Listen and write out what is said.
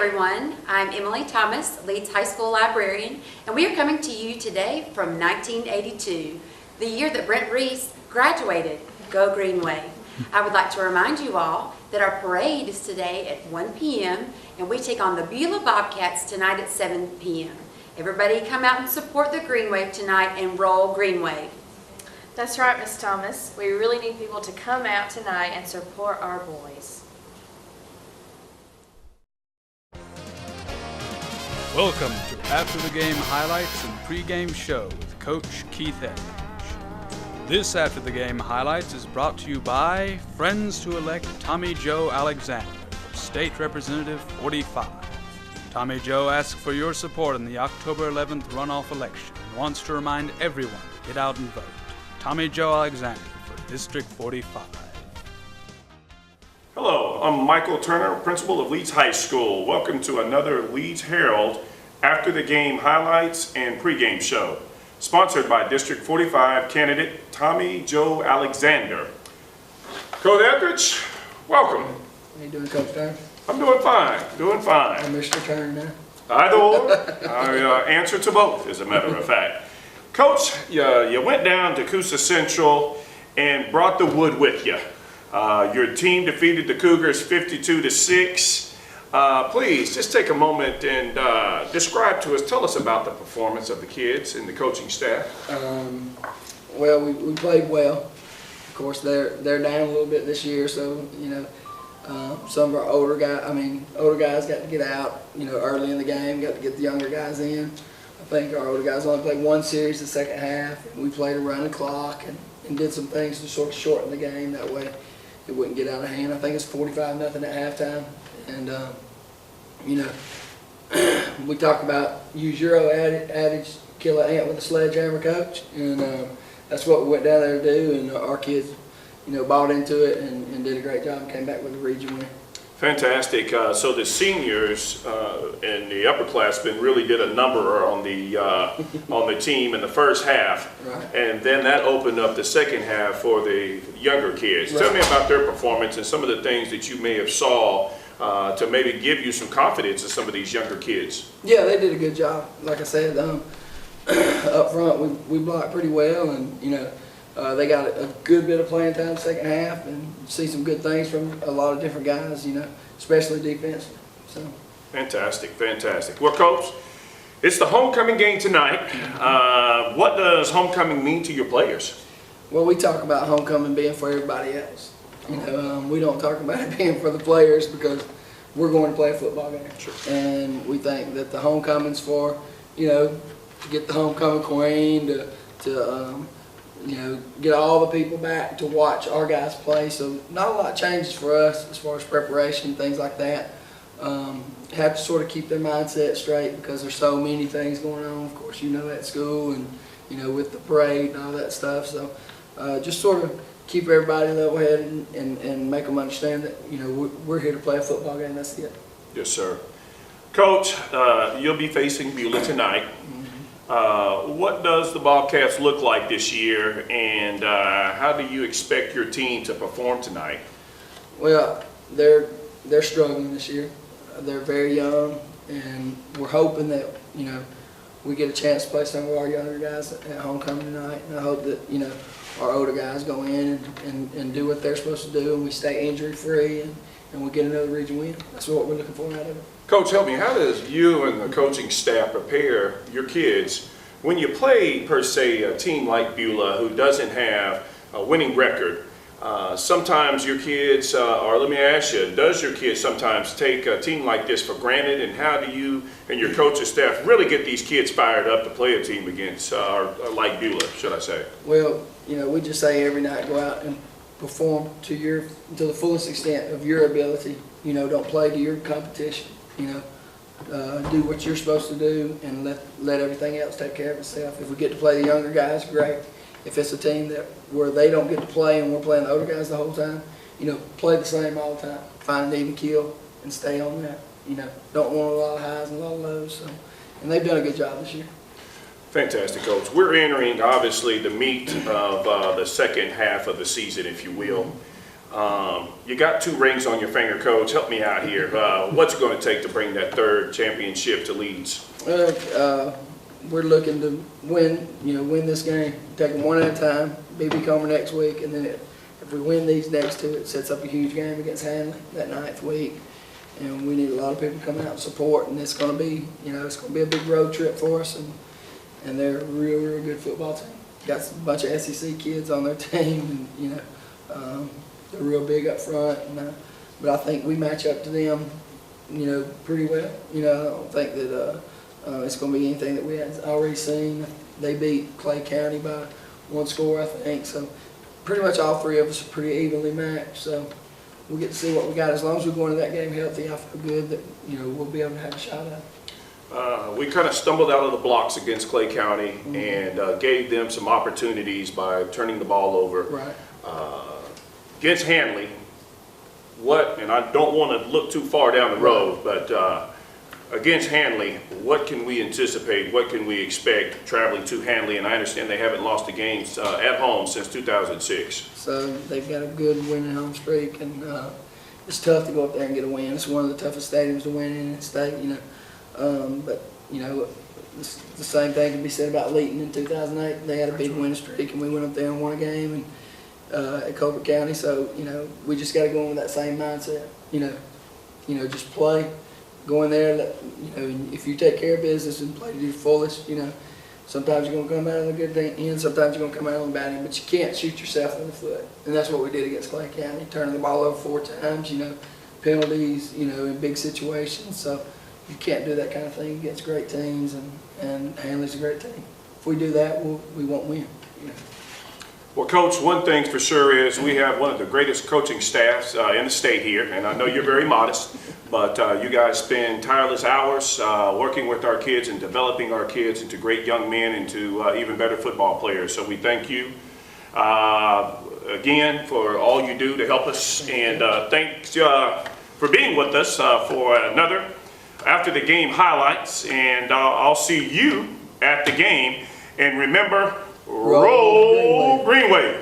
everyone. I'm Emily Thomas, Leeds High School librarian, and we are coming to you today from 1982, the year that Brent Reese graduated. Go Greenway. I would like to remind you all that our parade is today at 1 p.m. and we take on the Beulah Bobcats tonight at 7 p.m. Everybody come out and support the Green Wave tonight and roll Green Wave. That's right, Miss Thomas. We really need people to come out tonight and support our boys. Welcome to After the Game Highlights and Pre-Game Show with Coach Keith Etheredge. This After the Game Highlights is brought to you by Friends to Elect Tommy Joe Alexander, State Representative 45. Tommy Joe asks for your support in the October 11th runoff election and wants to remind everyone to get out and vote. Tommy Joe Alexander for District 45. Hello, I'm Michael Turner, principal of Leeds High School. Welcome to another Leeds Herald After the Game Highlights and Pre-Game Show, sponsored by District 45 candidate Tommy Joe Alexander. Coach Etheredge, welcome. How you doing, Coach Turner? I'm doing fine, doing fine. I'm Mr. Turner now. Either or, I answer to both, as a matter of fact. Coach, you went down to Coosa Central and brought the wood with you. Your team defeated the Cougars 52-6. Please, just take a moment and describe to us, tell us about the performance of the kids and the coaching staff. Well, we played well. Of course, they're down a little bit this year, so, you know, some of our older guys got to get out, you know, early in the game, got to get the younger guys in. I think our older guys only played one series the second half, and we played around the clock and did some things to sort of shorten the game. That way it wouldn't get out of hand. I think it's 45-0 at halftime. And, you know, we talk about use Euro adage, kill an ant with a sledgehammer, Coach. And that's what we went down there to do, and our kids, you know, bought into it and did a great job and came back with a region win. Fantastic. So the seniors and the upperclassmen really did a number on the team in the first half, Right. And then that opened up the second half for the younger kids. Right. Tell me about their performance and some of the things that you may have saw to maybe give you some confidence in some of these younger kids. Yeah, they did a good job. Like I said, up front we blocked pretty well, and you know. They got a good bit of playing time second half, and see some good things from a lot of different guys, you know, especially defensively. So. Fantastic, fantastic. Well, Coach, it's the homecoming game tonight. What does homecoming mean to your players? Well, we talk about homecoming being for everybody else. You know, we don't talk about it being for the players because we're going to play a football game. Sure. And we think that the homecoming's for, you know, to get the homecoming queen, to you know, get all the people back to watch our guys play. So not a lot changes for us as far as preparation, things like that. Have to sort of keep their mindset straight because there's so many things going on, of course, you know, at school and, you know, with the parade and all that stuff. So just sort of keep everybody level-headed and make them understand that, you know, we're here to play a football game. That's it. Yes, sir. Coach, you'll be facing Beulah tonight. What does the Bobcats look like this year, and how do you expect your team to perform tonight? Well, they're struggling this year. They're very young, and we're hoping that, you know, we get a chance to play some of our younger guys at homecoming tonight. And I hope that, you know, our older guys go in and do what they're supposed to do, and we stay injury-free, and we get another region win. That's what we're looking for out of it. Coach, help me. How does you and the coaching staff prepare your kids when you play, per se, a team like Beulah who doesn't have a winning record? Sometimes your kids, or let me ask you, does your kids sometimes take a team like this for granted? And how do you and your coaching staff really get these kids fired up to play a team against, or like Beulah, should I say? Well, you know, we just say every night go out and perform to the fullest extent of your ability. You know, don't play to your competition. You know, do what you're supposed to do and let everything else take care of itself. If we get to play the younger guys, great. If it's a team where they don't get to play and we're playing the older guys the whole time, you know, play the same all the time. Find an even kill and stay on that. You know, don't want a lot of highs and a lot of lows. So, and they've done a good job this year. Fantastic, Coach. We're entering, obviously, the meat of the second half of the season, if you will. You got 2 rings on your finger, Coach. Help me out here. What's it going to take to bring that 3rd championship to Leeds? We're looking to win, win this game, take them one at a time, BB Comer next week, and then if we win these next 2, it sets up a huge game against Hanley that 9th week. And we need a lot of people to come out and support, and it's going to be, it's going to be a big road trip for us, and they're a real good football team. Got a bunch of SEC kids on their team, and, they're real big up front, but I think we match up to them, pretty well. I don't think that it's going to be anything that we hadn't already seen. They beat Clay County by 1 score, I think, so pretty much all 3 of us are pretty evenly matched, so we'll get to see what we got. As long as we go into that game healthy, I feel good that, we'll be able to have a shot at it. We kind of stumbled out of the blocks against Clay County and gave them some opportunities by turning the ball over. Right. Against Hanley, and I don't want to look too far down the road, but against Hanley, what can we anticipate? What can we expect traveling to Hanley? And I understand they haven't lost a game at home since 2006. So they've got a good winning home streak, and it's tough to go up there and get a win. It's one of the toughest stadiums to win in the state, but the same thing can be said about Leeton in 2008. They had a big winning streak, and we went up there and won a game and at Colbert County. So we just got to go in with that same mindset. Just play, go in there. If you take care of business and play to your fullest, sometimes you're gonna come out on the good end, sometimes you're gonna come out on the bad end, but you can't shoot yourself in the foot. And that's what we did against Clay County, turning the ball over 4 times. Penalties, in big situations. So you can't do that kind of thing against great teams, and Hanley's a great team. If we do that, we won't win. Well, Coach, one thing for sure is we have one of the greatest coaching staffs in the state here, and I know you're very modest, but you guys spend tireless hours working with our kids and developing our kids into great young men, into even better football players. So we thank you again for all you do to help us, and thanks for being with us for another After the Game highlights, and I'll see you at the game. And remember, roll Greenway.